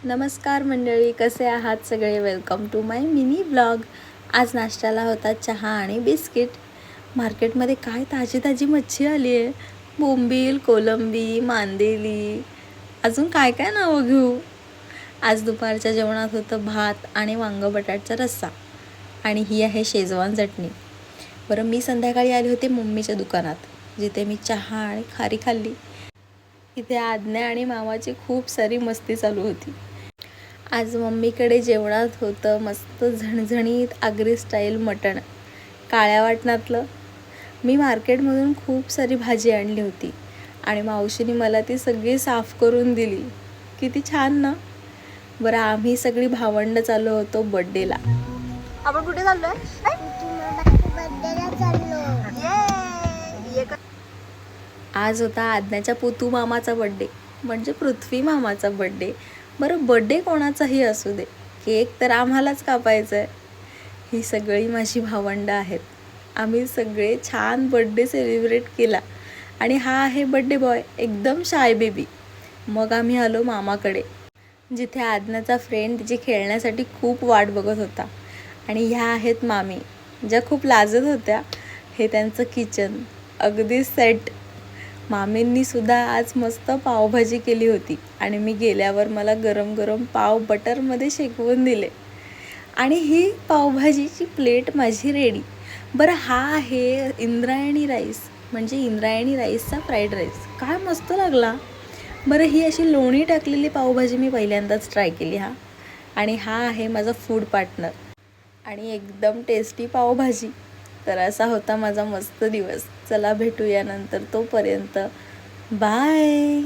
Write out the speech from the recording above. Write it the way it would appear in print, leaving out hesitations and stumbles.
नमस्कार मंडळी, कसे आहात सगळे. Welcome to my mini blog. आज नाश्त्याला होता चहा आणि बिस्किट. मार्केटमध्ये काय ताजी ताजी मच्छी आली आहे. बोंबील, कोलंबी, मांदेली, अजून काय काय नावं घेऊ. आज दुपारच्या जेवणात होतं भात आणि वांग बटाट्याचा रस्सा आणि ही आहे शेजवान चटणी. बरं, मी संध्याकाळी आली होते मम्मीच्या दुकानात, जिथे मी चहा आणि खारी खाल्ली. इथे आज्ञा आणि मामाची खूप सारी मस्ती चालू होती. आज मम्मीकडे जेवणात होतं मस्त झणझणीत आगरी स्टाईल मटण, काळ्या वाटणातलं. मी मार्केटमधून खूप सारी भाजी आणली होती आणि मावशीने मला ती सगळी साफ करून दिली. किती छान ना. बरं, आम्ही सगळी भावंड चाललो होतो बड्डेला. आपण कुठे चाललोय? आज होता आज्ञाच्या पुतू मामाचा बड्डे, म्हणजे पृथ्वी मामाचा बड्डे. बरं, बड्डे कोणाचाही असू दे, केक तर आम्हालाच कापायचा आहे. ही सगळी माझी भावंडं आहेत. आम्ही सगळे छान बड्डे सेलिब्रेट केला आणि हा आहे बड्डे बॉय, एकदम शाय बेबी. मग आम्ही आलो मामाकडे, जिथे आज्ञाचा फ्रेंड तिची खेळण्यासाठी खूप वाट बघत होता. आणि ह्या आहेत मामी, ज्या खूप लाजत होत्या. हे त्यांचं किचन, अगदी सेट. मामींनी सुद्धा आज मस्त पावभाजी केली होती आणि मी गेल्यावर मला गरम गरम पाव बटरमध्ये शेकवून दिले. आणि ही पावभाजीची प्लेट माझी रेडी. बरं, हा आहे इंद्रायणी राईस, म्हणजे इंद्रायणी राईसचा फ्राईड राईस. काय मस्त लागला. बरं, ही अशी लोणी टाकलेली पावभाजी मी पहिल्यांदाच ट्राय केली आणि हा आहे माझा फूड पार्टनर आणि एकदम टेस्टी पावभाजी. तर असा होता माझा मस्त दिवस. चला भेटूया नंतर, तोपर्यंत बाय.